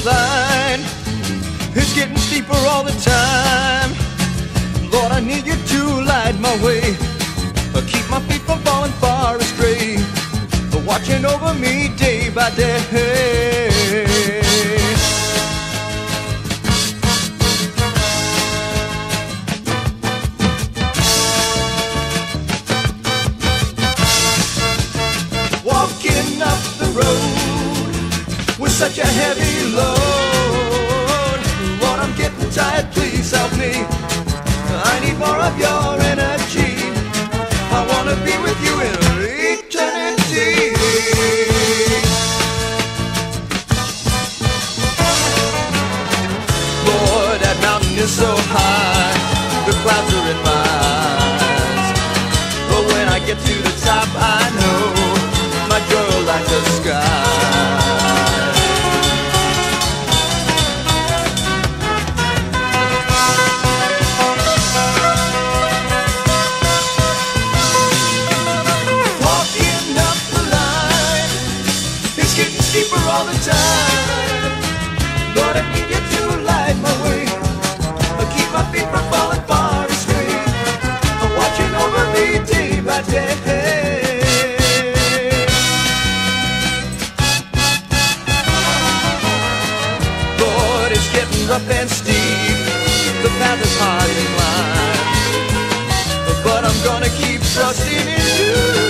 climb is getting steeper all the time. Lord, I need you to light my way, keep my feet from falling far astray, watching over me day by day. Walking up the road with such a heavy load, Lord, I'm getting tired, please help me. I need more of your energy. I want to be with you in eternity. Lord, that mountain is so high, the clouds are in my eyes, but when I get to the top, I know my joy will light the sky. Deeper all the time, Lord, I need you to light my way, keep my feet from falling far astray, watching over me day by day. Lord, it's getting rough and steep, the path is hard to climb, but I'm gonna keep trusting in you.